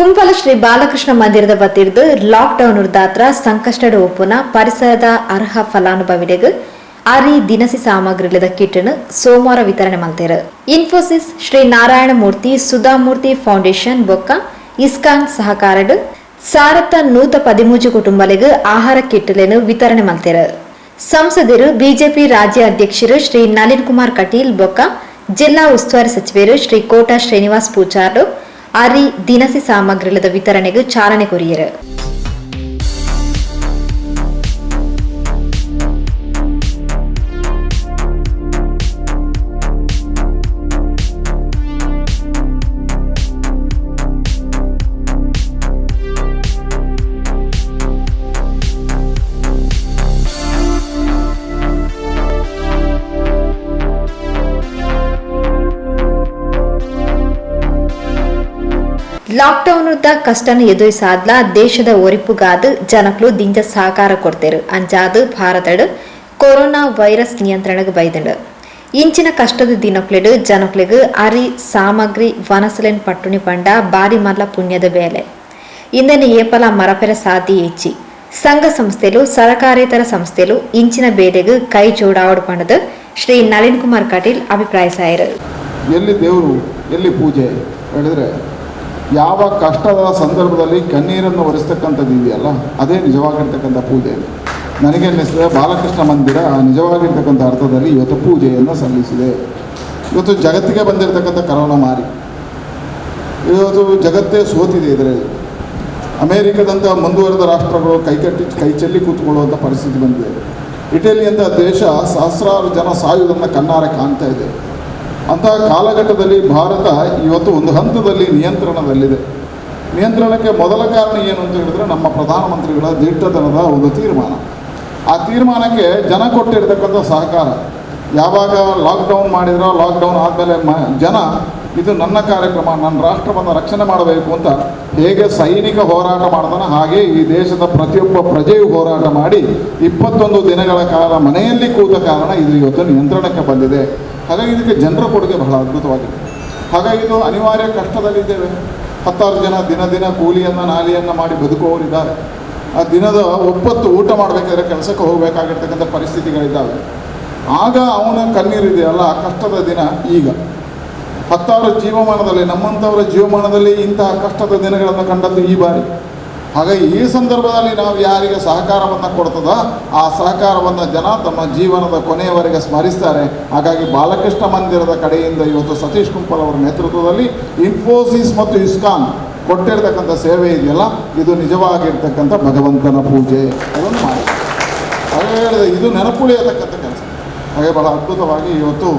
ಕುಂಪಲ ಶ್ರೀ ಬಾಲಕೃಷ್ಣ ಮಂದಿರದ ಬತ್ತಿರ್ದು ಲಾಕ್ಡೌನ್ ದಾತ್ರ ಸಂಕಷ್ಟದ ಒಪ್ಪುನ ಪರಿಸರದ ಅರ್ಹ ಫಲಾನುಭವಿಗಳಿಗೆ ಆರಿ ದಿನಸಿ ಸಾಮಗ್ರಿಗಳ ಕಿಟ್ನ ಸೋಮವಾರ ವಿತರಣೆ ಮಾಡ್ತಾರೆ. ಇನ್ಫೋಸಿಸ್ ಶ್ರೀ ನಾರಾಯಣ ಮೂರ್ತಿ ಸುಧಾಮೂರ್ತಿ ಫೌಂಡೇಶನ್ ಬೊಕ್ಕ ಇಸ್ಕಾನ್ ಸಹಕಾರದ ಸಾರತ್ತ 113 ಕುಟುಂಬಗಳಿಗೆ ಆಹಾರ ಕಿಟ್ಗಳನ್ನು ವಿತರಣೆ ಮಾಡ್ತಾರೆ. ಸಂಸದರು ಬಿಜೆಪಿ ರಾಜ್ಯ ಅಧ್ಯಕ್ಷರು ಶ್ರೀ ನಳಿನ್ ಕುಮಾರ್ ಕಟೀಲ್ ಬೊಕ್ಕ ಜಿಲ್ಲಾ ಉಸ್ತುವಾರಿ ಸಚಿವರು ಶ್ರೀ ಕೋಟಾ ಶ್ರೀನಿವಾಸ್ ಪೂಜಾರ್ ಆರಿ ದಿನಸಿ ಸಾಮಗ್ರಿಗಳ ವಿತರಣೆಗೆ ಚಾಲನೆ ಕೊರಿಯರು. ಲಾಕ್ಡೌನ್ ಕಷ್ಟನ ಎದುರಿಸಾದ್ಲ ದೇಶದ ಒರಿಪುಗಾದ ಜನಕ್ಲು ದಿಂಜ ಸಹಕಾರ ಕೊಡ್ತೇರು ಅಂಜಾದ ಭಾರತದ ಕೊರೋನಾ ವೈರಸ್ ನಿಯಂತ್ರಣಕ್ಕೆ ಬೈದಂಡು ಇಂಚಿನ ಕಷ್ಟದ ದಿನಕ್ಲೆಡು ಜನಕ್ಲೆಗ್ ಅರಿ ಸಾಮಗ್ರಿ ವನಸಲೆನ್ ಪಟ್ಟುನಿ ಪಂಡ ಬಾರಿ ಮಲ್ಲ ಪುಣ್ಯದ ಬೇಲೆ ಇಂದನೆ ಏಪಲ ಮರಪೆರ ಸಾಧಿ ಹೆಚ್ಚಿ ಸಂಘ ಸಂಸ್ಥೆಲು ಸರಕಾರೇತರ ಸಂಸ್ಥೆಲು ಇಂಚಿನ ಬೇಲೆಗ್ ಕೈ ಜೋಡಾವಡು ಪಂಡದ ಶ್ರೀ ನಳಿನ್ ಕುಮಾರ್ ಕಟೀಲ್ ಅಭಿಪ್ರಾಯಿಸಾಯರು. ಎಲ್ಲಿ ದೇವರು ಎಲ್ಲಿ ಪೂಜೆ ಹೇಳಿದ್ರೆ ಯಾವ ಕಷ್ಟದ ಸಂದರ್ಭದಲ್ಲಿ ಕಣ್ಣೀರನ್ನು ಒರೆಸ್ತಕ್ಕಂಥದ್ದು ಇದೆಯಲ್ಲ ಅದೇ ನಿಜವಾಗಿರ್ತಕ್ಕಂಥ ಪೂಜೆ. ನನಗೆ ಅನ್ನಿಸಿದ್ರೆ ಬಾಲಕೃಷ್ಣ ಮಂದಿರ ನಿಜವಾಗಿರ್ತಕ್ಕಂಥ ಅರ್ಥದಲ್ಲಿ ಇವತ್ತು ಪೂಜೆಯನ್ನು ಸಲ್ಲಿಸಿದೆ. ಇವತ್ತು ಜಗತ್ತಿಗೆ ಬಂದಿರತಕ್ಕಂಥ ಕರೋನಾ ಮಾರಿ ಇವತ್ತು ಜಗತ್ತೇ ಸೋತಿದೆ. ಇದರಲ್ಲಿ ಅಮೇರಿಕದಂಥ ಮುಂದುವರೆದ ರಾಷ್ಟ್ರಗಳು ಕೈ ಚೆಲ್ಲಿ ಕೂತ್ಕೊಳ್ಳುವಂಥ ಪರಿಸ್ಥಿತಿ ಬಂದಿದೆ. ಇಟಲಿ ಅಂತ ದೇಶ ಸಹಸ್ರಾರು ಜನ ಸಾಯುವುದನ್ನು ಕಣ್ಣಾರೆ ಕಾಣ್ತಾ ಇದೆ. ಅಂತಹ ಕಾಲಘಟ್ಟದಲ್ಲಿ ಭಾರತ ಇವತ್ತು ಒಂದು ಹಂತದಲ್ಲಿ ನಿಯಂತ್ರಣದಲ್ಲಿದೆ. ನಿಯಂತ್ರಣಕ್ಕೆ ಮೊದಲ ಕಾರಣ ಏನು ಅಂತ ಹೇಳಿದ್ರೆ ನಮ್ಮ ಪ್ರಧಾನಮಂತ್ರಿಗಳ ದಿಟ್ಟತನದ ಒಂದು ತೀರ್ಮಾನ. ಆ ತೀರ್ಮಾನಕ್ಕೆ ಜನ ಕೊಟ್ಟಿರ್ತಕ್ಕಂಥ ಸಹಕಾರ. ಯಾವಾಗ ಲಾಕ್ಡೌನ್ ಮಾಡಿದ್ರೋ ಲಾಕ್ಡೌನ್ ಆದಮೇಲೆ ಜನ ಇದು ನನ್ನ ಕಾರ್ಯಕ್ರಮ, ನನ್ನ ರಾಷ್ಟ್ರವನ್ನು ರಕ್ಷಣೆ ಮಾಡಬೇಕು ಅಂತ ಹೇಗೆ ಸೈನಿಕ ಹೋರಾಟ ಮಾಡ್ತಾನೆ ಹಾಗೆ ಈ ದೇಶದ ಪ್ರತಿಯೊಬ್ಬ ಪ್ರಜೆಯು ಹೋರಾಟ ಮಾಡಿ 21 ದಿನಗಳ ಕಾಲ ಮನೆಯಲ್ಲಿ ಕೂತ ಕಾರಣ ಇದು ಇವತ್ತು ನಿಯಂತ್ರಣಕ್ಕೆ ಬಂದಿದೆ. ಹಾಗಾಗಿ ಇದಕ್ಕೆ ಜನರ ಕೊಡುಗೆ ಬಹಳ ಅದ್ಭುತವಾಗಿದೆ. ಹಾಗಾಗಿ ಇದು ಅನಿವಾರ್ಯ ಕಷ್ಟದಲ್ಲಿದ್ದೇವೆ. 10 ಜನ ದಿನ ಕೂಲಿಯನ್ನು ನಾಲಿಯನ್ನು ಮಾಡಿ ಬದುಕುವವರಿದ್ದಾರೆ. ಆ ದಿನದ ಒಪ್ಪತ್ತು ಊಟ ಮಾಡಬೇಕಾದ್ರೆ ಕೆಲಸಕ್ಕೆ ಹೋಗಬೇಕಾಗಿರ್ತಕ್ಕಂಥ ಪರಿಸ್ಥಿತಿಗಳಿದ್ದಾವೆ. ಆಗ ಅವನ ಕಣ್ಣೀರಿದೆಯಲ್ಲ ಆ ಕಷ್ಟದ ದಿನ ಈಗ 10 ಜೀವಮಾನದಲ್ಲಿ ನಮ್ಮಂಥವರ ಜೀವಮಾನದಲ್ಲಿ ಇಂತಹ ಕಷ್ಟದ ದಿನಗಳನ್ನು ಕಂಡದ್ದು ಈ ಬಾರಿ. ಹಾಗಾಗಿ ಈ ಸಂದರ್ಭದಲ್ಲಿ ನಾವು ಯಾರಿಗೆ ಸಹಕಾರವನ್ನು ಕೊಡ್ತದೋ ಆ ಸಹಕಾರವನ್ನು ಜನ ತಮ್ಮ ಜೀವನದ ಕೊನೆಯವರೆಗೆ ಸ್ಮರಿಸ್ತಾರೆ. ಹಾಗಾಗಿ ಬಾಲಕೃಷ್ಣ ಮಂದಿರದ ಕಡೆಯಿಂದ ಇವತ್ತು ಸತೀಶ್ ಕುಂಪಲ್ ಅವರ ನೇತೃತ್ವದಲ್ಲಿ ಇನ್ಫೋಸಿಸ್ ಮತ್ತು ಇಸ್ಕಾನ್ ಕೊಟ್ಟಿರ್ತಕ್ಕಂಥ ಸೇವೆ ಇದೆಯಲ್ಲ ಇದು ನಿಜವಾಗಿರ್ತಕ್ಕಂಥ ಭಗವಂತನ ಪೂಜೆ ಅದನ್ನು ಮಾಡಿ ಹಾಗೆ ಹೇಳಿದೆ. ಇದು ನೆನಪುಳಿಯತಕ್ಕಂಥ ಕೆಲಸ. ಹಾಗೆ ಬಹಳ ಅದ್ಭುತವಾಗಿ ಇವತ್ತು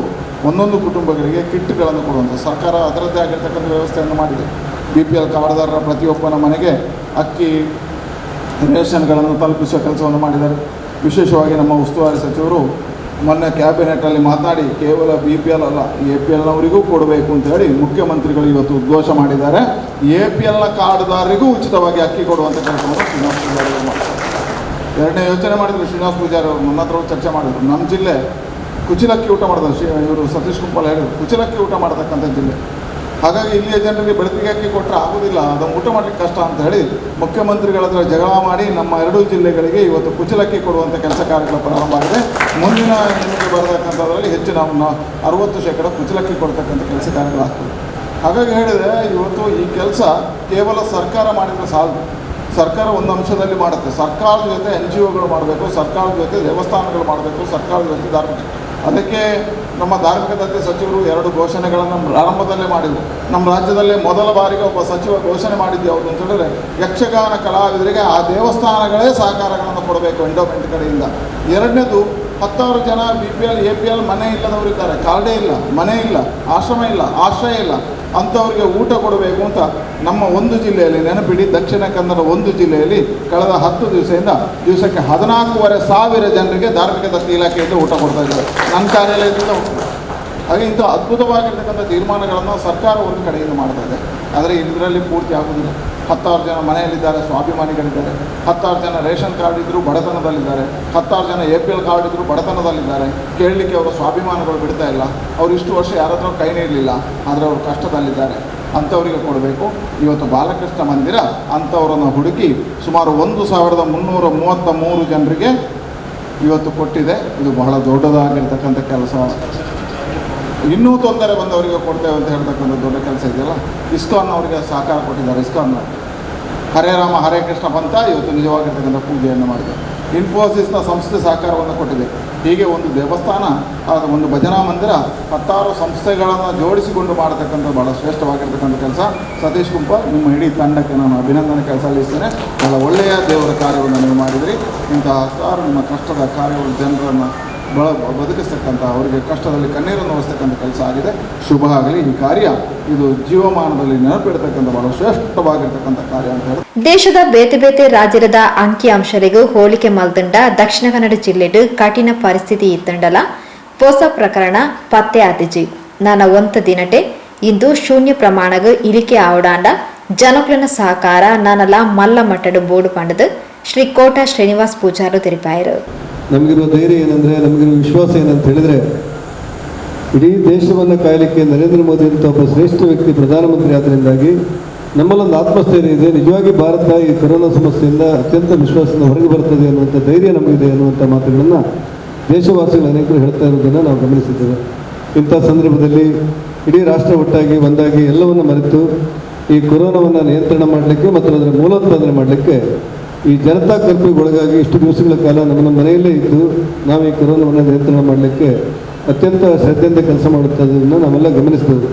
ಒಂದೊಂದು ಕುಟುಂಬಗಳಿಗೆ ಕಿಟ್ಗಳನ್ನು ಕೊಡುವಂಥ ಸರ್ಕಾರ ಅದರದ್ದೇ ಆಗಿರ್ತಕ್ಕಂಥ ವ್ಯವಸ್ಥೆಯನ್ನು ಮಾಡಿದೆ. BPL ಕಾರ್ಡ್ದಾರರ ಪ್ರತಿಯೊಬ್ಬನ ಮನೆಗೆ ಅಕ್ಕಿ ರೇಷನ್ಗಳನ್ನು ತಲುಪಿಸುವ ಕೆಲಸವನ್ನು ಮಾಡಿದ್ದಾರೆ. ವಿಶೇಷವಾಗಿ ನಮ್ಮ ಉಸ್ತುವಾರಿ ಸಚಿವರು ಮೊನ್ನೆ ಕ್ಯಾಬಿನೆಟಲ್ಲಿ ಮಾತನಾಡಿ ಕೇವಲ BPL ಅಲ್ಲ APLನವರಿಗೂ ಕೊಡಬೇಕು ಅಂತೇಳಿ ಮುಖ್ಯಮಂತ್ರಿಗಳು ಇವತ್ತು ಉದ್ಘೋಷ ಮಾಡಿದ್ದಾರೆ. APLನ ಕಾರ್ಡ್ದಾರರಿಗೂ ಉಚಿತವಾಗಿ ಅಕ್ಕಿ ಕೊಡುವಂಥ ಕೆಲಸವನ್ನು ಶ್ರೀನಿವಾಸ ಪೂಜಾರಿ ಅವರು ಮಾಡ್ತಾರೆ. ಎರಡನೇ ಯೋಚನೆ ಮಾಡಿದರು ಶ್ರೀನಿವಾಸ ಪೂಜಾರಿ ಅವರು ನನ್ನ ಹತ್ರ ಚರ್ಚೆ ಮಾಡಿದರು. ನಮ್ಮ ಜಿಲ್ಲೆ ಕುಚಿಲಕ್ಕಿ ಊಟ ಮಾಡಿದ್ರು. ಇವರು ಸತೀಶ್ ಕುಂಪಲ್ ಹೇಳಿದ್ರು ಕುಚಿಲಕ್ಕಿ ಊಟ ಮಾಡತಕ್ಕಂಥ ಜಿಲ್ಲೆ. ಹಾಗಾಗಿ ಇಲ್ಲಿಯ ಜನರಿಗೆ ಬೆಳತಿಗೆ ಅಕ್ಕಿ ಕೊಟ್ಟರೆ ಆಗೋದಿಲ್ಲ, ಅದನ್ನು ಊಟ ಮಾಡಲಿಕ್ಕೆ ಕಷ್ಟ ಅಂತ ಹೇಳಿ ಮುಖ್ಯಮಂತ್ರಿಗಳ ಹತ್ರ ಜಗಳ ಮಾಡಿ ನಮ್ಮ 2 ಜಿಲ್ಲೆಗಳಿಗೆ ಇವತ್ತು ಕುಚಿಲಕ್ಕಿ ಕೊಡುವಂಥ ಕೆಲಸ ಕಾರ್ಯಗಳು ಪ್ರಾರಂಭ ಆಗಿದೆ. ಮುಂದಿನ ನಿಮಗೆ ಬರತಕ್ಕಂಥದ್ರಲ್ಲಿ ಹೆಚ್ಚು ನಾವು 60% ಕುಚಿಲಕ್ಕಿ ಕೊಡ್ತಕ್ಕಂಥ ಕೆಲಸ ಕಾರ್ಯಗಳಾಗ್ತದೆ. ಹಾಗಾಗಿ ಹೇಳಿದೆ ಇವತ್ತು ಈ ಕೆಲಸ ಕೇವಲ ಸರ್ಕಾರ ಮಾಡಿದರೆ ಸಾಲದು. ಸರ್ಕಾರ ಒಂದು ಅಂಶದಲ್ಲಿ ಮಾಡುತ್ತೆ. ಸರ್ಕಾರದ ಜೊತೆ NGOಗಳು ಮಾಡಬೇಕು, ಸರ್ಕಾರದ ಜೊತೆ ದೇವಸ್ಥಾನಗಳು ಮಾಡಬೇಕು, ಸರ್ಕಾರದ ಜೊತೆ ಧಾರ್ಮಿಕ. ಅದಕ್ಕೆ ನಮ್ಮ ಧಾರ್ಮಿಕ ದತ್ತಿ ಸಚಿವರು 2 ಘೋಷಣೆಗಳನ್ನು ಪ್ರಾರಂಭದಲ್ಲೇ ಮಾಡಿದರು. ನಮ್ಮ ರಾಜ್ಯದಲ್ಲೇ ಮೊದಲ ಬಾರಿಗೆ ಒಬ್ಬ ಸಚಿವ ಘೋಷಣೆ ಮಾಡಿದ್ದು ಯಾವುದು ಅಂತ ಹೇಳಿದ್ರೆ ಯಕ್ಷಗಾನ ಕಲಾವಿದರಿಗೆ ಆ ದೇವಸ್ಥಾನಗಳೇ ಸಹಕಾರಗಳನ್ನು ಕೊಡಬೇಕು ಎಂಡೋಮೆಂಟ್ ಕಡೆಯಿಂದ. ಎರಡನೇದು 10 ಜನ BPL APL ಮನೆ ಇಲ್ಲದವರಿದ್ದಾರೆ, ಕಾರ್ಡೇ ಇಲ್ಲ, ಮನೆ ಇಲ್ಲ, ಆಶ್ರಮ ಇಲ್ಲ, ಆಶ್ರಯ ಇಲ್ಲ, ಅಂಥವರಿಗೆ ಊಟ ಕೊಡಬೇಕು ಅಂತ ನಮ್ಮ ಒಂದು ಜಿಲ್ಲೆಯಲ್ಲಿ ನೆನಪಿಡಿ ದಕ್ಷಿಣ ಕನ್ನಡ ಒಂದು ಜಿಲ್ಲೆಯಲ್ಲಿ ಕಳೆದ 10 ದಿವಸಕ್ಕೆ 14,500 ಜನರಿಗೆ ಧಾರ್ಮಿಕ ದತ್ತಿ ಇಲಾಖೆಯಿಂದ ಊಟ ಕೊಡ್ತಾ ಇದ್ದಾರೆ. ನನ್ನ ಕಾರ್ಯಾಲಯದಿಂದ ಹಾಗೆ ಇಂಥ ಅದ್ಭುತವಾಗಿರ್ತಕ್ಕಂಥ ತೀರ್ಮಾನಗಳನ್ನು ಸರ್ಕಾರ ಒಂದು ಕಡೆಯಿಂದ ಮಾಡ್ತಾ ಇದೆ. ಆದರೆ ಇದರಲ್ಲಿ ಪೂರ್ತಿ ಆಗೋದಿಲ್ಲ. 10 ಜನ ಮನೆಯಲ್ಲಿದ್ದಾರೆ, ಸ್ವಾಭಿಮಾನಿಗಳಿದ್ದಾರೆ. 10 ಜನ ರೇಷನ್ ಕಾರ್ಡ್ ಇದ್ದರೂ ಬಡತನದಲ್ಲಿದ್ದಾರೆ. 10 ಜನ APL ಕಾರ್ಡ್ ಇದ್ದರೂ ಬಡತನದಲ್ಲಿದ್ದಾರೆ. ಕೇಳಲಿಕ್ಕೆ ಅವರ ಸ್ವಾಭಿಮಾನಗಳು ಬಿಡ್ತಾ ಇಲ್ಲ. ಅವರು ಇಷ್ಟು ವರ್ಷ ಯಾರ ಹತ್ರ ಕೈ ನೀಡಲಿಲ್ಲ, ಆದರೆ ಅವರು ಕಷ್ಟದಲ್ಲಿದ್ದಾರೆ. ಅಂಥವರಿಗೆ ಕೊಡಬೇಕು. ಇವತ್ತು ಬಾಲಕೃಷ್ಣ ಮಂದಿರ ಅಂಥವರನ್ನು ಹುಡುಕಿ ಸುಮಾರು 1333 ಜನರಿಗೆ ಇವತ್ತು ಕೊಟ್ಟಿದೆ. ಇದು ಬಹಳ ದೊಡ್ಡದಾಗಿರ್ತಕ್ಕಂಥ ಕೆಲಸ. ಇನ್ನೂ ತೊಂದರೆ ಬಂದವರಿಗೆ ಕೊಡ್ತೇವೆ ಅಂತ ಹೇಳ್ತಕ್ಕಂಥ ದೊಡ್ಡ ಕೆಲಸ ಇದೆಯಲ್ಲ. ಇಸ್ಕಾನ್ ಅವರಿಗೆ ಸಹಕಾರ ಕೊಟ್ಟಿದ್ದಾರೆ. ಇಸ್ಕಾನ್ ಹರೇ ರಾಮ ಹರೇ ಕೃಷ್ಣ ಪಂಥ ಇವತ್ತು ನಿಜವಾಗಿರ್ತಕ್ಕಂಥ ಪೂಜೆಯನ್ನು ಮಾಡಿದೆ. ಇನ್ಫೋಸಿಸ್ನ ಸಂಸ್ಥೆ ಸಹಕಾರವನ್ನು ಕೊಟ್ಟಿದೆ. ಹೀಗೆ ಒಂದು ದೇವಸ್ಥಾನ, ಒಂದು ಭಜನಾ ಮಂದಿರ, 10 ಸಂಸ್ಥೆಗಳನ್ನು ಜೋಡಿಸಿಕೊಂಡು ಮಾಡತಕ್ಕಂಥ ಭಾಳ ಶ್ರೇಷ್ಠವಾಗಿರ್ತಕ್ಕಂಥ ಕೆಲಸ. ಸತೀಶ್ ಕುಂಪಲ್, ನಿಮ್ಮ ಇಡೀ ತಂಡಕ್ಕೆ ನಾನು ಅಭಿನಂದನೆ ಸಲ್ಲಿಸ್ತೇನೆ. ಭಾಳ ಒಳ್ಳೆಯ ದೇವರ ಕಾರ್ಯವನ್ನು ನೀವು ಮಾಡಿದಿರಿ. ಇಂತಹ ಹತ್ತಾರು ನಿಮ್ಮ ಕಷ್ಟದ ಕಾರ್ಯಗಳು ಜನರನ್ನು ಬದುಕಿಸ್ತಕ್ಕಂಥ, ಅವರಿಗೆ ಕಷ್ಟದಲ್ಲಿ ಕಣ್ಣೀರನ್ನು ಒರೆಸ್ತಕ್ಕಂಥ ಕೆಲಸ ಆಗಿದೆ. ಶುಭ ಆಗಲಿ. ಈ ಕಾರ್ಯ ಇದು ಜೀವಮಾನದಲ್ಲಿ ನೆನಪಿಡ್ತಕ್ಕಂಥ ಬಹಳ ಶ್ರೇಷ್ಠವಾಗಿರ್ತಕ್ಕಂಥ ಕಾರ್ಯ ಅಂತ ಹೇಳಿ. ದೇಶದ ಬೇತೆ ಬೇತೆ ರಾಜ್ಯದ ಅಂಕಿಅಂಶರಿಗೂ ಹೋಲಿಕೆ ಮಲ್ದಂಡ ದಕ್ಷಿಣ ಕನ್ನಡ ಜಿಲ್ಲೆಡು ಕಠಿಣ ಪರಿಸ್ಥಿತಿ ಇತ್ತಂಡಲ ಹೊಸ ಪ್ರಕರಣ ಪತ್ತೆ ಆದಿಜಿ ನನ್ನ ಒಂತ ದಿನಟೆ ಇಂದು ಶೂನ್ಯ ಪ್ರಮಾಣಗ ಇಳಿಕೆ ಆವಡಾಂಡ ಜನಕ್ಲನ ಸಹಕಾರ ನಾನಲ್ಲ ಮಲ್ಲ ಮಟ್ಟಡು ಬೋರ್ಡು ಪಂಡದು ಶ್ರೀ ಕೋಟ ಶ್ರೀನಿವಾಸ್ ಪೂಜಾರು ತಿಳಿಪಾಯರು. ನಮಗಿರುವ ಧೈರ್ಯ ಏನಂದರೆ, ನಮಗಿರುವ ವಿಶ್ವಾಸ ಏನಂತ ಹೇಳಿದರೆ, ಇಡೀ ದೇಶವನ್ನು ಕಾಯಲಿಕ್ಕೆ ನರೇಂದ್ರ ಮೋದಿ ಅಂತ ಒಬ್ಬ ಶ್ರೇಷ್ಠ ವ್ಯಕ್ತಿ ಪ್ರಧಾನಮಂತ್ರಿ ಆದ್ದರಿಂದಾಗಿ ನಮ್ಮಲ್ಲೊಂದು ಆತ್ಮಸ್ಥೈರ್ಯ ಇದೆ. ನಿಜವಾಗಿ ಭಾರತ ಈ ಕೊರೋನಾ ಸಮಸ್ಯೆಯಿಂದ ಅತ್ಯಂತ ವಿಶ್ವಾಸದಿಂದ ಹೊರಗೆ ಬರ್ತದೆ ಅನ್ನುವಂಥ ಧೈರ್ಯ ನಮಗಿದೆ ಅನ್ನುವಂಥ ಮಾತುಗಳನ್ನು ದೇಶವಾಸಿಗಳು ಅನೇಕರು ಹೇಳ್ತಾ ಇರೋದನ್ನು ನಾವು ಗಮನಿಸಿದ್ದೇವೆ. ಇಂಥ ಸಂದರ್ಭದಲ್ಲಿ ಇಡೀ ರಾಷ್ಟ್ರ ಒಟ್ಟಾಗಿ ಒಂದಾಗಿ ಎಲ್ಲವನ್ನು ಮರೆತು ಈ ಕೊರೋನಾವನ್ನು ನಿಯಂತ್ರಣ ಮಾಡಲಿಕ್ಕೆ ಮತ್ತು ಅದರ ಮೂಲೋತ್ಪಾದನೆ ಮಾಡಲಿಕ್ಕೆ ಈ ಜನತಾ ಕರ್ಫ್ಯೂಗೊಳಗಾಗಿ ಇಷ್ಟು ದಿವಸಗಳ ಕಾಲ ನಮ್ಮ ಮನೆಯಲ್ಲೇ ಇದ್ದು ನಾವು ಈ ಕೊರೋನಾವನ್ನು ನಿಯಂತ್ರಣ ಮಾಡಲಿಕ್ಕೆ ಅತ್ಯಂತ ಶ್ರದ್ಧೆಯಿಂದ ಕೆಲಸ ಮಾಡುತ್ತದನ್ನು ನಾವೆಲ್ಲ ಗಮನಿಸ್ಬೋದು.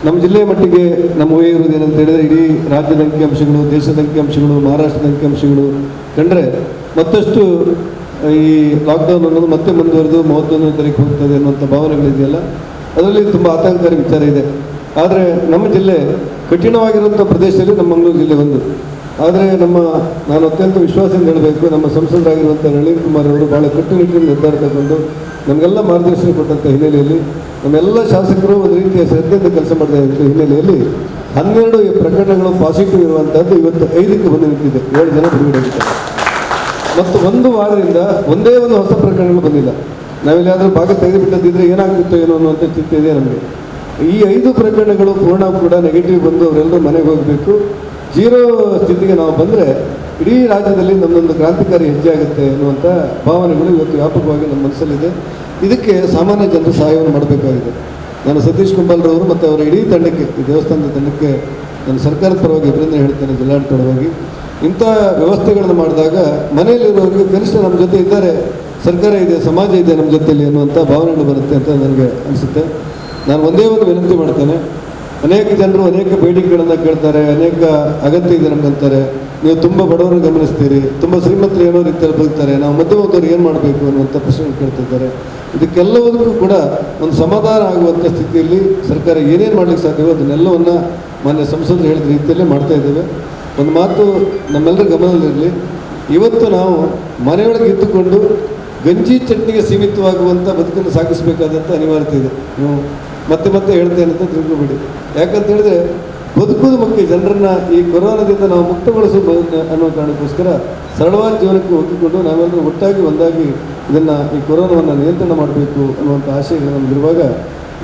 ನಮ್ಮ ಜಿಲ್ಲೆಯ ಮಟ್ಟಿಗೆ ನಮ್ಮ ಊಹೆ ಇರುವುದು ಏನಂತ ಹೇಳಿದರೆ, ಇಡೀ ರಾಜ್ಯದ ಅಂಕಿಅಂಶಗಳು, ದೇಶದ ಅಂಕಿಅಂಶಗಳು, ಮಹಾರಾಷ್ಟ್ರದ ಅಂಕಿಅಂಶಗಳು ಕಂಡರೆ ಮತ್ತಷ್ಟು ಈ ಲಾಕ್ಡೌನ್ ಅನ್ನೋದು ಮತ್ತೆ ಮುಂದುವರೆದು 31ನೇ ತಾರೀಕು ಹೋಗ್ತದೆ ಅನ್ನುವಂಥ ಭಾವನೆಗಳಿದೆಯಲ್ಲ, ಅದರಲ್ಲಿ ತುಂಬ ಆತಂಕಕಾರಿ ವಿಚಾರ ಇದೆ. ಆದರೆ ನಮ್ಮ ಜಿಲ್ಲೆ ಕಠಿಣವಾಗಿರುವಂಥ ಪ್ರದೇಶದಲ್ಲಿ ನಮ್ಮ ಮಂಗಳೂರು ಜಿಲ್ಲೆ ಒಂದು. ಆದರೆ ನಾನು ಅತ್ಯಂತ ವಿಶ್ವಾಸದಿಂದ ಹೇಳಬೇಕು, ನಮ್ಮ ಸಂಸದರಾಗಿರುವಂಥ ನಳಿನ್ ಕುಮಾರ್ ಅವರು ಭಾಳ ಕಟ್ಟುನಿಟ್ಟಿನ ನಿರ್ಧಾರ ತಗೊಂಡು ನಮಗೆಲ್ಲ ಮಾರ್ಗದರ್ಶನ ಕೊಟ್ಟಂಥ ಹಿನ್ನೆಲೆಯಲ್ಲಿ ನಮ್ಮೆಲ್ಲ ಶಾಸಕರು ಒಂದು ರೀತಿಯ ಶ್ರದ್ಧೆಯಿಂದ ಕೆಲಸ ಮಾಡ್ತಾ ಇದ್ದ ಹಿನ್ನೆಲೆಯಲ್ಲಿ 12 ಪ್ರಕರಣಗಳು ಪಾಸಿಟಿವ್ ಇರುವಂಥದ್ದು ಇವತ್ತು 5ಕ್ಕೆ ಬಂದು ನಿಂತಿದೆ. 7 ಜನ ಬಿಡುಗಡೆಯಾಗಿದ್ದಾರೆ. ಮತ್ತು ಒಂದು ವಾರದಿಂದ ಒಂದೇ ಒಂದು ಹೊಸ ಪ್ರಕರಣಗಳು ಬಂದಿಲ್ಲ. ನಾವೆಲ್ಲಾದರೂ ಭಾಗ ತೆಗೆದುಬಿಟ್ಟದಿದ್ದರೆ ಏನಾಗ್ತಿತ್ತು ಏನೋ ಅನ್ನುವಂಥ ಚಿಂತೆ ಇದೆ ನಮಗೆ. ಈ 5 ಪ್ರಕರಣಗಳು ಪೂರ್ಣ ಕೂಡ ನೆಗೆಟಿವ್ ಬಂದು ಅವರೆಲ್ಲರೂ ಮನೆಗೆ ಹೋಗಬೇಕು. 0 ಸ್ಥಿತಿಗೆ ನಾವು ಬಂದರೆ ಇಡೀ ರಾಜ್ಯದಲ್ಲಿ ನಮ್ಮದೊಂದು ಕ್ರಾಂತಿಕಾರಿ ಹೆಜ್ಜೆ ಆಗುತ್ತೆ ಅನ್ನುವಂಥ ಭಾವನೆಗಳು ಇವತ್ತು ವ್ಯಾಪಕವಾಗಿ ನಮ್ಮ ಮನಸ್ಸಲ್ಲಿದೆ. ಇದಕ್ಕೆ ಸಾಮಾನ್ಯ ಜನರು ಸಹಾಯವನ್ನು ಮಾಡಬೇಕಾಗಿದೆ. ನಾನು ಸತೀಶ್ ಕುಂಬಲ್ರವರು ಮತ್ತು ಅವರ ಇಡೀ ತಂಡಕ್ಕೆ, ಈ ದೇವಸ್ಥಾನದ ತಂಡಕ್ಕೆ ನಾನು ಸರ್ಕಾರದ ಪರವಾಗಿ ಅಭಿನಂದನೆ ಹೇಳ್ತೇನೆ. ಜಿಲ್ಲಾಡಳಿತ ಪರವಾಗಿ ಇಂಥ ವ್ಯವಸ್ಥೆಗಳನ್ನು ಮಾಡಿದಾಗ ಮನೆಯಲ್ಲಿರೋರಿಗೆ ಕನಿಷ್ಠ ನಮ್ಮ ಜೊತೆ ಇದ್ದಾರೆ, ಸರ್ಕಾರ ಇದೆ, ಸಮಾಜ ಇದೆ ನಮ್ಮ ಜೊತೆಯಲ್ಲಿ ಅನ್ನುವಂಥ ಭಾವನೆಗಳು ಬರುತ್ತೆ ಅಂತ ನನಗೆ ಅನಿಸುತ್ತೆ. ನಾನು ಒಂದೇ ಒಂದು ವಿನಂತಿ ಮಾಡ್ತೇನೆ. ಅನೇಕ ಜನರು ಅನೇಕ ಬೇಡಿಕೆಗಳನ್ನು ಕೇಳ್ತಾರೆ, ಅನೇಕ ಅಗತ್ಯ ಇದೆ ನಮಗಂತಾರೆ. ನೀವು ತುಂಬ ಬಡವರನ್ನು ಗಮನಿಸ್ತೀರಿ, ತುಂಬ ಶ್ರೀಮಂತರು ಏನೋ ರೀತಿಯಲ್ಲಿ ಬದುಕ್ತಾರೆ, ನಾವು ಮಧ್ಯಮದವ್ರು ಏನು ಮಾಡಬೇಕು ಅನ್ನುವಂಥ ಪ್ರಶ್ನೆ ಕೇಳ್ತಿದ್ದಾರೆ. ಇದಕ್ಕೆಲ್ಲದಕ್ಕೂ ಕೂಡ ಒಂದು ಸಮಾಧಾನ ಆಗುವಂಥ ಸ್ಥಿತಿಯಲ್ಲಿ ಸರ್ಕಾರ ಏನೇನು ಮಾಡಲಿಕ್ಕೆ ಸಾಧ್ಯವೋ ಅದನ್ನೆಲ್ಲವನ್ನು ಮಾನ್ಯ ಸಂಸದರು ಹೇಳಿದ ರೀತಿಯಲ್ಲೇ ಮಾಡ್ತಾ ಇದ್ದೇವೆ. ಒಂದು ಮಾತು ನಮ್ಮೆಲ್ಲರ ಗಮನದಲ್ಲಿರಲಿ, ಇವತ್ತು ನಾವು ಮನೆಯೊಳಗೆ ಇದ್ದುಕೊಂಡು ಗಂಜಿ ಚಟ್ನಿಗೆ ಸೀಮಿತವಾಗುವಂಥ ಬದುಕನ್ನು ಸಾಗಿಸಬೇಕಾದಂಥ ಅನಿವಾರ್ಯತೆ ಇದೆ. ನೀವು ಮತ್ತೆ ಮತ್ತೆ ಹೇಳ್ತೇನೆ ಅಂತ ತಿಳ್ಕೊಬೇಡಿ. ಯಾಕಂತ ಹೇಳಿದ್ರೆ ಬದುಕುವುದು ಮುಖ್ಯ. ಜನರನ್ನು ಈ ಕೊರೋನಾದಿಂದ ನಾವು ಮುಕ್ತಗೊಳಿಸಬಹುದು ಅನ್ನೋ ಕಾರಣಕ್ಕೋಸ್ಕರ ಸರಳವಾದ ಜೀವನಕ್ಕೆ ಒಪ್ಪಿಕೊಂಡು ನಾವೆಲ್ಲರೂ ಒಟ್ಟಾಗಿ ಒಂದಾಗಿ ಇದನ್ನು ಈ ಕೊರೋನಾವನ್ನು ನಿಯಂತ್ರಣ ಮಾಡಬೇಕು ಅನ್ನುವಂಥ ಆಶಯಗಳು ನಮಗಿರುವಾಗ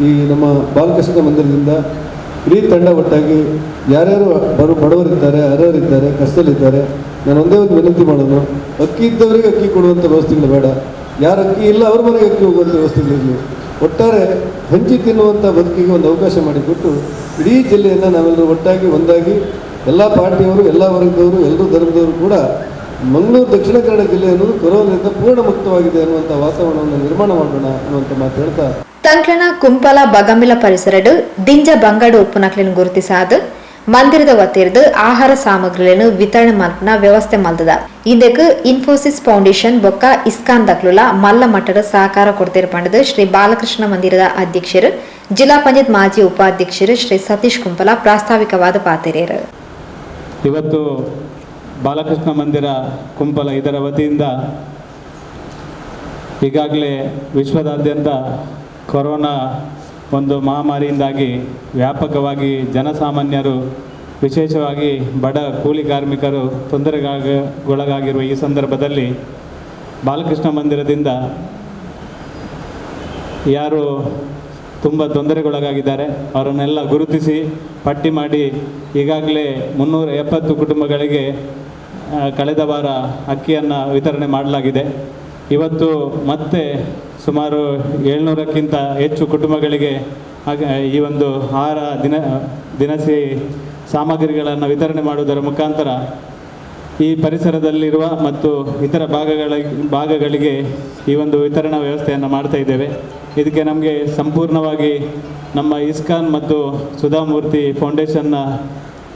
ಈ ನಮ್ಮ ಬಾಲಕೃಷ್ಣ ಮಂದಿರದಿಂದ ಇಡೀ ತಂಡ ಒಟ್ಟಾಗಿ ಯಾರ್ಯಾರು ಬಡವರಿದ್ದಾರೆ, ಅರ್ಹರಿದ್ದಾರೆ, ಕಷ್ಟದಲ್ಲಿದ್ದಾರೆ, ನಾನು ಒಂದೇ ಒಂದು ವಿನಂತಿ ಮಾಡೋಣ. ಅಕ್ಕಿ ಇದ್ದವರಿಗೆ ಅಕ್ಕಿ ಕೊಡುವಂಥ ವ್ಯವಸ್ಥೆಗಳು ಬೇಡ, ಯಾರು ಅಕ್ಕಿ ಇಲ್ಲ ಅವ್ರ ಮನೆಗೆ ಅಕ್ಕಿ ಹೋಗುವಂಥ ವ್ಯವಸ್ಥೆಗಳಿರಲಿ. ಒಟ್ಟಾರೆ ಹಂಚಿ ತಿನ್ನುವಂಥ ಬದುಕಿಗೆ ಒಂದು ಅವಕಾಶ ಮಾಡಿಕೊಟ್ಟು ಇಡೀ ಜಿಲ್ಲೆಯನ್ನು ನಾವೆಲ್ಲರೂ ಒಟ್ಟಾಗಿ ಒಂದಾಗಿ ಎಲ್ಲ ಪಾರ್ಟಿಯವರು, ಎಲ್ಲ ವರ್ಗದವರು, ಎಲ್ಲರೂ ಧರ್ಮದವರು ಕೂಡ ಮಂಗಳೂರು ದಕ್ಷಿಣ ಕನ್ನಡ ಜಿಲ್ಲೆ ಅನ್ನೋದು ಕೊರೋನಾದಿಂದ ಪೂರ್ಣ ಮುಕ್ತವಾಗಿದೆ ಅನ್ನುವಂಥ ವಾತಾವರಣವನ್ನು ನಿರ್ಮಾಣ ಮಾಡೋಣ ಅನ್ನುವಂಥ ಮಾತು ಹೇಳ್ತಾ ತಂಕ್ಲನ ಕುಂಪಲ ಬಗಮಿಲ ಪರಿಸರಡು ದಿಂಜ ಬಂಗಡು ಉಪ್ಪುನಕ್ಲಿನ ಗುರುತಿಸಾದ ಮಂದಿರದ ವತಿರ್ದು ಆಹಾರ ಸಾಮಗ್ರಿಗಳನ್ನು ವಿತರಣೆ ಮಲ್ಪನ ವ್ಯವಸ್ಥೆ ಮಲ್ತದ. ಇದಕ್ಕೆ ಇನ್ಫೋಸಿಸ್ ಫೌಂಡೇಶನ್ ಬೊಕ್ಕ ಇಸ್ಕಾನ್ ದಕ್ಲುಲ ಮಲ್ಲ ಮಟ್ಟದ ಸಹಕಾರ ಕೊಡ್ತಿರ್ಪಂಡದು ಶ್ರೀ ಬಾಲಕೃಷ್ಣ ಮಂದಿರದ ಅಧ್ಯಕ್ಷರು, ಜಿಲ್ಲಾ ಪಂಚಾಯತ್ ಮಾಜಿ ಉಪಾಧ್ಯಕ್ಷರು ಶ್ರೀ ಸತೀಶ್ ಕುಂಪಲ ಪ್ರಾಸ್ತಾವಿಕವಾದ ಪಾತಿರೇರು. ಇವತ್ತು ಬಾಲಕೃಷ್ಣ ಮಂದಿರ ಕುಂಪಲ ಇದರ ವತಿಯಿಂದ ಈಗಾಗಲೇ ವಿಶ್ವದಾದ್ಯಂತ ಕೊರೋನಾ ಒಂದು ಮಹಾಮಾರಿಯಿಂದಾಗಿ ವ್ಯಾಪಕವಾಗಿ ಜನಸಾಮಾನ್ಯರು, ವಿಶೇಷವಾಗಿ ಬಡ ಕೂಲಿ ಕಾರ್ಮಿಕರು ತೊಂದರೆಗೊಳಗಾಗಿರುವ ಈ ಸಂದರ್ಭದಲ್ಲಿ ಬಾಲಕೃಷ್ಣ ಮಂದಿರದಿಂದ ಯಾರು ತುಂಬ ತೊಂದರೆಗೊಳಗಾಗಿದ್ದಾರೆ. ಅವರನ್ನೆಲ್ಲ ಗುರುತಿಸಿ ಪಟ್ಟಿ ಮಾಡಿ ಈಗಾಗಲೇ 370 ಕುಟುಂಬಗಳಿಗೆ ಕಳೆದ ವಾರ ಅಕ್ಕಿಯನ್ನು ವಿತರಣೆ ಮಾಡಲಾಗಿದೆ. ಇವತ್ತು ಮತ್ತೆ ಸುಮಾರು 700ಕ್ಕಿಂತ ಹೆಚ್ಚು ಕುಟುಂಬಗಳಿಗೆ ಈ ಒಂದು ಆಹಾರ ದಿನಸಿ ಸಾಮಗ್ರಿಗಳನ್ನು ವಿತರಣೆ ಮಾಡುವುದರ ಮುಖಾಂತರ ಈ ಪರಿಸರದಲ್ಲಿರುವ ಮತ್ತು ಇತರ ಭಾಗಗಳಿಗೆ ಈ ಒಂದು ವಿತರಣಾ ವ್ಯವಸ್ಥೆಯನ್ನು ಮಾಡ್ತಾ ಇದ್ದೇವೆ. ಇದಕ್ಕೆ ನಮಗೆ ಸಂಪೂರ್ಣವಾಗಿ ನಮ್ಮ ಇಸ್ಕಾನ್ ಮತ್ತು ಸುಧಾಮೂರ್ತಿ ಫೌಂಡೇಶನ್ನ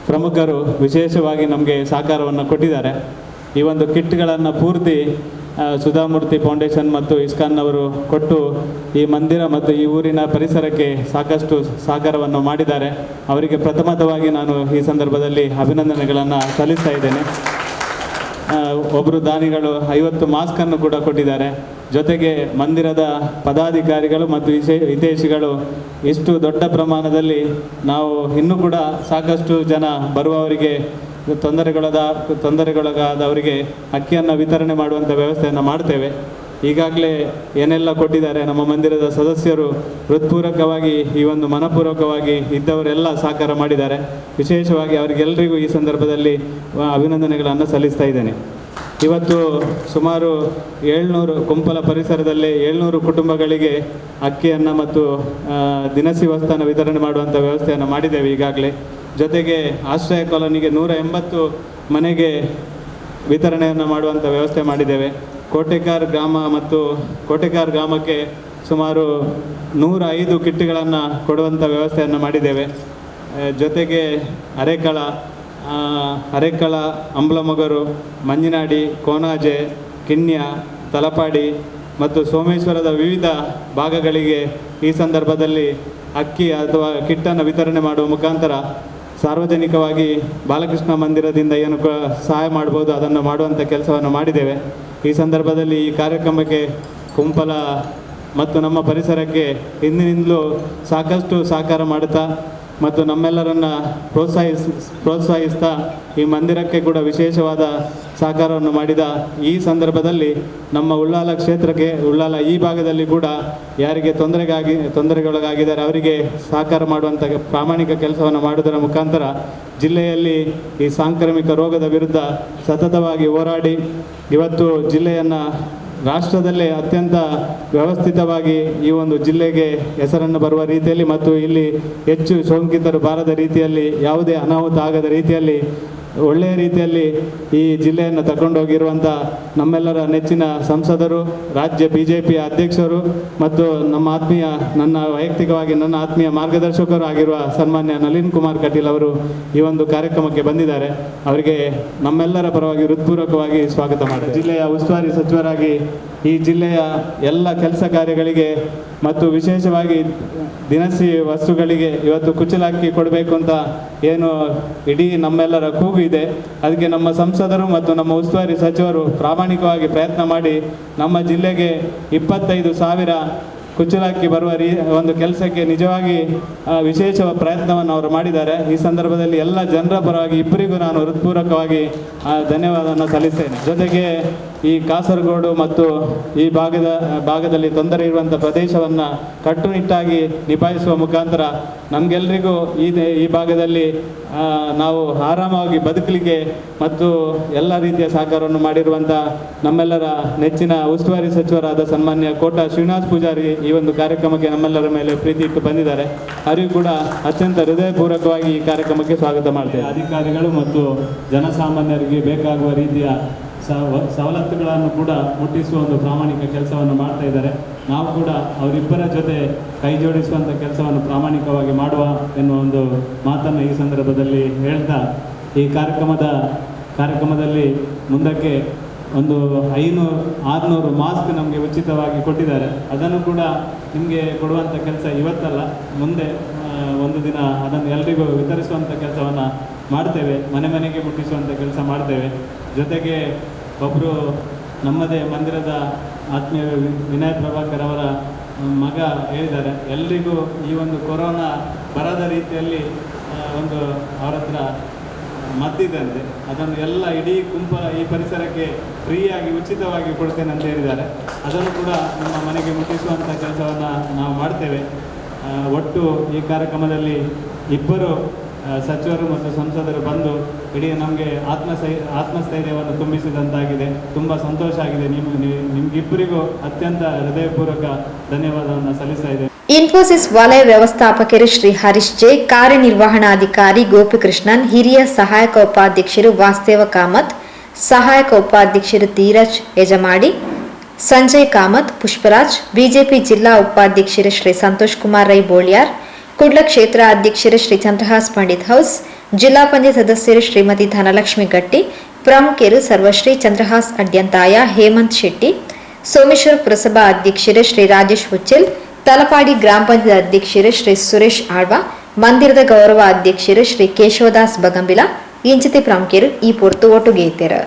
ಪ್ರಮುಖರು ವಿಶೇಷವಾಗಿ ನಮಗೆ ಸಹಕಾರವನ್ನು ಕೊಟ್ಟಿದ್ದಾರೆ. ಈ ಒಂದು ಕಿಟ್ಗಳನ್ನು ಪೂರ್ತಿ ಸುಧಾಮೂರ್ತಿ ಫೌಂಡೇಶನ್ ಮತ್ತು ಇಸ್ಕಾನ್ನವರು ಕೊಟ್ಟು ಈ ಮಂದಿರ ಮತ್ತು ಈ ಊರಿನ ಪರಿಸರಕ್ಕೆ ಸಾಕಷ್ಟು ಸಹಕಾರವನ್ನು ಮಾಡಿದ್ದಾರೆ. ಅವರಿಗೆ ಪ್ರಥಮತವಾಗಿ ನಾನು ಈ ಸಂದರ್ಭದಲ್ಲಿ ಅಭಿನಂದನೆಗಳನ್ನು ಸಲ್ಲಿಸ್ತಾ ಇದ್ದೇನೆ. ಒಬ್ಬರು ದಾನಿಗಳು 50 ಮಾಸ್ಕನ್ನು ಕೂಡ ಕೊಟ್ಟಿದ್ದಾರೆ. ಜೊತೆಗೆ ಮಂದಿರದ ಪದಾಧಿಕಾರಿಗಳು ಮತ್ತು ಹಿತೈಷಿಗಳು ಇಷ್ಟು ದೊಡ್ಡ ಪ್ರಮಾಣದಲ್ಲಿ ನಾವು ಇನ್ನೂ ಕೂಡ ಸಾಕಷ್ಟು ಜನ ಬರುವವರಿಗೆ ತೊಂದರೆಗೊಳಗಾದವರಿಗೆ ಅಕ್ಕಿಯನ್ನು ವಿತರಣೆ ಮಾಡುವಂಥ ವ್ಯವಸ್ಥೆಯನ್ನು ಮಾಡ್ತೇವೆ. ಈಗಾಗಲೇ ಏನೆಲ್ಲ ಕೊಟ್ಟಿದ್ದಾರೆ ನಮ್ಮ ಮಂದಿರದ ಸದಸ್ಯರು ಹೃತ್ಪೂರ್ವಕವಾಗಿ ಈ ಒಂದು ಮನಪೂರ್ವಕವಾಗಿ ಇದ್ದವರೆಲ್ಲ ಸಹಕಾರ ಮಾಡಿದ್ದಾರೆ. ವಿಶೇಷವಾಗಿ ಅವರಿಗೆಲ್ಲರಿಗೂ ಈ ಸಂದರ್ಭದಲ್ಲಿ ಅಭಿನಂದನೆಗಳನ್ನು ಸಲ್ಲಿಸ್ತಾ ಇದ್ದೇನೆ. ಇವತ್ತು ಸುಮಾರು 700 ಕುಂಪಲ ಪರಿಸರದಲ್ಲಿ 700 ಕುಟುಂಬಗಳಿಗೆ ಅಕ್ಕಿಯನ್ನು ಮತ್ತು ದಿನಸಿ ವಸ್ತುವನ್ನು ವಿತರಣೆ ಮಾಡುವಂಥ ವ್ಯವಸ್ಥೆಯನ್ನು ಮಾಡಿದ್ದೇವೆ ಈಗಾಗಲೇ. ಜೊತೆಗೆ ಆಶ್ರಯ ಕಾಲೋನಿಗೆ 180 ಮನೆಗೆ ವಿತರಣೆಯನ್ನು ಮಾಡುವಂಥ ವ್ಯವಸ್ಥೆ ಮಾಡಿದ್ದೇವೆ. ಕೋಟೆಕಾರ್ ಗ್ರಾಮ ಮತ್ತು ಕೋಟೆಕಾರ್ ಗ್ರಾಮಕ್ಕೆ ಸುಮಾರು 105 ಕಿಟ್ಗಳನ್ನು ಕೊಡುವಂಥ ವ್ಯವಸ್ಥೆಯನ್ನು ಮಾಡಿದ್ದೇವೆ. ಜೊತೆಗೆ ಅರೆಕಳ, ಅಂಬ್ಲಮೊಗರು, ಮಂಜಿನಾಡಿ, ಕೋನಾಜೆ, ಕಿಣ್ಯ, ತಲಪಾಡಿ ಮತ್ತು ಸೋಮೇಶ್ವರದ ವಿವಿಧ ಭಾಗಗಳಿಗೆ ಈ ಸಂದರ್ಭದಲ್ಲಿ ಅಕ್ಕಿ ಅಥವಾ ಕಿಟ್ಟನ್ನು ವಿತರಣೆ ಮಾಡುವ ಮುಖಾಂತರ ಸಾರ್ವಜನಿಕವಾಗಿ ಬಾಲಕೃಷ್ಣ ಮಂದಿರದಿಂದ ಏನು ಸಹಾಯ ಮಾಡ್ಬೋದು ಅದನ್ನು ಮಾಡುವಂಥ ಕೆಲಸವನ್ನು ಮಾಡಿದ್ದೇವೆ. ಈ ಸಂದರ್ಭದಲ್ಲಿ ಈ ಕಾರ್ಯಕ್ರಮಕ್ಕೆ ಕುಂಪಲ ಮತ್ತು ನಮ್ಮ ಪರಿಸರಕ್ಕೆ ಹಿಂದಿನಿಂದಲೂ ಸಾಕಷ್ಟು ಸಹಕಾರ ಮಾಡುತ್ತಾ ಮತ್ತು ನಮ್ಮೆಲ್ಲರನ್ನು ಪ್ರೋತ್ಸಾಹಿಸ್ತಾ ಈ ಮಂದಿರಕ್ಕೆ ಕೂಡ ವಿಶೇಷವಾದ ಸಹಕಾರವನ್ನು ಮಾಡಿದ ಈ ಸಂದರ್ಭದಲ್ಲಿ ನಮ್ಮ ಉಳ್ಳಾಲ ಕ್ಷೇತ್ರಕ್ಕೆ ಉಳ್ಳಾಲ ಈ ಭಾಗದಲ್ಲಿ ಕೂಡ ಯಾರಿಗೆ ತೊಂದರೆಗೊಳಗಾಗಿದ್ದಾರೆ ಅವರಿಗೆ ಸಹಕಾರ ಮಾಡುವಂಥ ಪ್ರಾಮಾಣಿಕ ಕೆಲಸವನ್ನು ಮಾಡುವುದರ ಮುಖಾಂತರ ಜಿಲ್ಲೆಯಲ್ಲಿ ಈ ಸಾಂಕ್ರಾಮಿಕ ರೋಗದ ವಿರುದ್ಧ ಸತತವಾಗಿ ಹೋರಾಡಿ ಇವತ್ತು ಜಿಲ್ಲೆಯನ್ನು ರಾಷ್ಟ್ರದಲ್ಲೇ ಅತ್ಯಂತ ವ್ಯವಸ್ಥಿತವಾಗಿ ಈ ಒಂದು ಜಿಲ್ಲೆಗೆ ಹೆಸರನ್ನು ಬರುವ ರೀತಿಯಲ್ಲಿ ಮತ್ತು ಇಲ್ಲಿ ಹೆಚ್ಚು ಸೋಂಕಿತರು ಬಾರದ ರೀತಿಯಲ್ಲಿ ಯಾವುದೇ ಅನಾಹುತ ಆಗದ ರೀತಿಯಲ್ಲಿ ಒಳ್ಳೆಯ ರೀತಿಯಲ್ಲಿ ಈ ಜಿಲ್ಲೆಯನ್ನು ತಗೊಂಡೋಗಿರುವಂಥ ನಮ್ಮೆಲ್ಲರ ನೆಚ್ಚಿನ ಸಂಸದರು, ರಾಜ್ಯ BJP ಅಧ್ಯಕ್ಷರು ಮತ್ತು ನನ್ನ ವೈಯಕ್ತಿಕವಾಗಿ ನನ್ನ ಆತ್ಮೀಯ ಮಾರ್ಗದರ್ಶಕರು ಆಗಿರುವ ಸನ್ಮಾನ್ಯ ನಳಿನ್ ಕುಮಾರ್ ಕಟೀಲ್ ಅವರು ಈ ಒಂದು ಕಾರ್ಯಕ್ರಮಕ್ಕೆ ಬಂದಿದ್ದಾರೆ. ಅವರಿಗೆ ನಮ್ಮೆಲ್ಲರ ಪರವಾಗಿ ಹೃತ್ಪೂರ್ವಕವಾಗಿ ಸ್ವಾಗತ ಮಾಡ್ತಾರೆ. ಜಿಲ್ಲೆಯ ಉಸ್ತುವಾರಿ ಸಚಿವರಾಗಿ ಈ ಜಿಲ್ಲೆಯ ಎಲ್ಲ ಕೆಲಸ ಕಾರ್ಯಗಳಿಗೆ ಮತ್ತು ವಿಶೇಷವಾಗಿ ದಿನಸಿ ವಸ್ತುಗಳಿಗೆ ಇವತ್ತು ಕುಚ್ಚಲಕ್ಕಿ ಕೊಡಬೇಕು ಅಂತ ಏನು ಇಡೀ ನಮ್ಮೆಲ್ಲರ ಕೂಗು ಇದೆ. ಅದಕ್ಕೆ ನಮ್ಮ ಸಂಸದರು ಮತ್ತು ನಮ್ಮ ಉಸ್ತುವಾರಿ ಸಚಿವರು ಪ್ರಾಮಾಣಿಕವಾಗಿ ಪ್ರಯತ್ನ ಮಾಡಿ ನಮ್ಮ ಜಿಲ್ಲೆಗೆ 25,000 ಕುಚ್ಚಲಕ್ಕಿ ಬರುವ ಒಂದು ಕೆಲಸಕ್ಕೆ ನಿಜವಾಗಿ ವಿಶೇಷ ಪ್ರಯತ್ನವನ್ನು ಅವರು ಮಾಡಿದ್ದಾರೆ. ಈ ಸಂದರ್ಭದಲ್ಲಿ ಎಲ್ಲ ಜನರ ಪರವಾಗಿ ಇಬ್ಬರಿಗೂ ನಾನು ಹೃತ್ಪೂರ್ವಕವಾಗಿ ಧನ್ಯವಾದವನ್ನು ಸಲ್ಲಿಸ್ತೇನೆ. ಜೊತೆಗೆ ಈ ಕಾಸರಗೋಡು ಮತ್ತು ಈ ಭಾಗದಲ್ಲಿ ತೊಂದರೆ ಇರುವಂಥ ಪ್ರದೇಶವನ್ನು ಕಟ್ಟುನಿಟ್ಟಾಗಿ ನಿಭಾಯಿಸುವ ಮುಖಾಂತರ ನಮಗೆಲ್ಲರಿಗೂ ಈ ಭಾಗದಲ್ಲಿ ನಾವು ಆರಾಮವಾಗಿ ಬದುಕಲಿಕ್ಕೆ ಮತ್ತು ಎಲ್ಲ ರೀತಿಯ ಸಹಕಾರವನ್ನು ಮಾಡಿರುವಂಥ ನಮ್ಮೆಲ್ಲರ ನೆಚ್ಚಿನ ಉಸ್ತುವಾರಿ ಸಚಿವರಾದ ಸನ್ಮಾನ್ಯ ಕೋಟ ಶ್ರೀನಿವಾಸ್ ಪೂಜಾರಿ ಈ ಒಂದು ಕಾರ್ಯಕ್ರಮಕ್ಕೆ ನಮ್ಮೆಲ್ಲರ ಮೇಲೆ ಪ್ರೀತಿ ಇಟ್ಟು ಬಂದಿದ್ದಾರೆ. ಅವರಿಗೂ ಕೂಡ ಅತ್ಯಂತ ಹೃದಯಪೂರ್ವಕವಾಗಿ ಈ ಕಾರ್ಯಕ್ರಮಕ್ಕೆ ಸ್ವಾಗತ ಮಾಡ್ತೇವೆ. ಅಧಿಕಾರಿಗಳು ಮತ್ತು ಜನಸಾಮಾನ್ಯರಿಗೆ ಬೇಕಾಗುವ ರೀತಿಯ ಸವಲತ್ತುಗಳನ್ನು ಕೂಡ ಮುಟ್ಟಿಸುವ ಒಂದು ಪ್ರಾಮಾಣಿಕ ಕೆಲಸವನ್ನು ಮಾಡ್ತಾ ಇದ್ದಾರೆ. ನಾವು ಕೂಡ ಅವರಿಬ್ಬರ ಜೊತೆ ಕೈ ಜೋಡಿಸುವಂಥ ಕೆಲಸವನ್ನು ಪ್ರಾಮಾಣಿಕವಾಗಿ ಮಾಡುವ ಎನ್ನುವ ಒಂದು ಮಾತನ್ನು ಈ ಸಂದರ್ಭದಲ್ಲಿ ಹೇಳ್ತಾ ಈ ಕಾರ್ಯಕ್ರಮದಲ್ಲಿ ಮುಂದಕ್ಕೆ ಒಂದು 500-600 ಮಾಸ್ಕ್ ನಮಗೆ ಉಚಿತವಾಗಿ ಕೊಟ್ಟಿದ್ದಾರೆ. ಅದನ್ನು ಕೂಡ ನಿಮಗೆ ಕೊಡುವಂಥ ಕೆಲಸ ಇವತ್ತಲ್ಲ, ಮುಂದೆ ಒಂದು ದಿನ ಅದನ್ನು ಎಲ್ರಿಗೂ ವಿತರಿಸುವಂಥ ಕೆಲಸವನ್ನು ಮಾಡ್ತೇವೆ. ಮನೆಗೆ ಮುಟ್ಟಿಸುವಂಥ ಕೆಲಸ ಮಾಡ್ತೇವೆ. ಜೊತೆಗೆ ಒಬ್ಬರು ನಮ್ಮದೇ ಮಂದಿರದ ಆತ್ಮೀಯ ವಿನಯ್ ಪ್ರಭಾಕರ್ ಅವರ ಮಗ ಹೇಳಿದ್ದಾರೆ, ಎಲ್ರಿಗೂ ಈ ಒಂದು ಕೊರೋನಾ ಬರದ ರೀತಿಯಲ್ಲಿ ಒಂದು ಅವರ ಹತ್ರ ಮದ್ದಿದಂತೆ ಅದನ್ನು ಎಲ್ಲ ಇಡೀ ಈ ಪರಿಸರಕ್ಕೆ ಫ್ರೀಯಾಗಿ ಉಚಿತವಾಗಿ ಕೊಡ್ತೇನೆ ಅಂತ ಹೇಳಿದ್ದಾರೆ. ಅದನ್ನು ಕೂಡ ನಮ್ಮ ಮನೆಗೆ ಮುಟ್ಟಿಸುವಂಥ ಕೆಲಸವನ್ನು ನಾವು ಮಾಡ್ತೇವೆ. ಒಟ್ಟು ಈ ಕಾರ್ಯಕ್ರಮದಲ್ಲಿ ಇಬ್ಬರು ಸಚಿವರು ಮತ್ತು ಸಂಸದರು ಬಂದು ಇಡೀ ನಮಗೆ ಆತ್ಮಸ್ಥೈರ್ಯವನ್ನು ತುಂಬಿಸಿದಂತಾಗಿದೆ. ತುಂಬ ಸಂತೋಷ ಆಗಿದೆ. ನಿಮ್ಗಿಬ್ಬರಿಗೂ ಅತ್ಯಂತ ಹೃದಯಪೂರ್ವಕ ಧನ್ಯವಾದವನ್ನು ಸಲ್ಲಿಸ್ತಾ ಇದೆ. ಇನ್ಫೋಸಿಸ್ ವಲಯ ವ್ಯವಸ್ಥಾಪಕರು ಶ್ರೀ ಹರೀಶ್ ಜೆ, ಕಾರ್ಯನಿರ್ವಹಣಾಧಿಕಾರಿ ಗೋಪಿಕೃಷ್ಣನ್, ಹಿರಿಯ ಸಹಾಯಕ ಉಪಾಧ್ಯಕ್ಷರು ವಾಸ್ತೇವ ಕಾಮತ್, ಸಹಾಯಕ ಉಪಾಧ್ಯಕ್ಷರು ಧೀರಜ್ ಯಜಮಾಡಿ, ಸಂಜಯ್ ಕಾಮತ್, ಪುಷ್ಪರಾಜ್, ಬಿಜೆಪಿ ಜಿಲ್ಲಾ ಉಪಾಧ್ಯಕ್ಷರು ಶ್ರೀ ಸಂತೋಷ್ ಕುಮಾರ್ ರೈ ಬೋಳ್ಯಾರ್, ಕುಡ್ಲ ಕ್ಷೇತ್ರ ಅಧ್ಯಕ್ಷರು ಶ್ರೀ ಚಂದ್ರಹಾಸ್ ಪಂಡಿತ್ ಹೌಸ್, ಜಿಲ್ಲಾ ಪಂಚಾಯತ್ ಸದಸ್ಯರು ಶ್ರೀಮತಿ ಧನಲಕ್ಷ್ಮಿ ಗಟ್ಟಿ, ಪ್ರಮುಖರು ಸರ್ವಶ್ರೀ ಚಂದ್ರಹಾಸ್ ಅಡ್ಯಂತಾಯ, ಹೇಮಂತ್ ಶೆಟ್ಟಿ, ಸೋಮೇಶ್ವರ ಪುರಸಭಾ ಅಧ್ಯಕ್ಷರು ಶ್ರೀ ರಾಜೇಶ್ ಹುಚ್ಚಲ್, ತಲಪಾಡಿ ಗ್ರಾಮ ಪಂಚಾಯತ್ ಅಧ್ಯಕ್ಷರು ಶ್ರೀ ಸುರೇಶ್ ಆಳ್ವ, ಮಂದಿರದ ಗೌರವ ಅಧ್ಯಕ್ಷರು ಶ್ರೀ ಕೇಶವದಾಸ್ ಬಗಂಬಿಲ ಇಂಚಿತಿ ಪ್ರಮುಖರು ಈ ಪೊರ್ತು ಒಟ್ಟುಗೆ ಇದ್ದಾರೆ.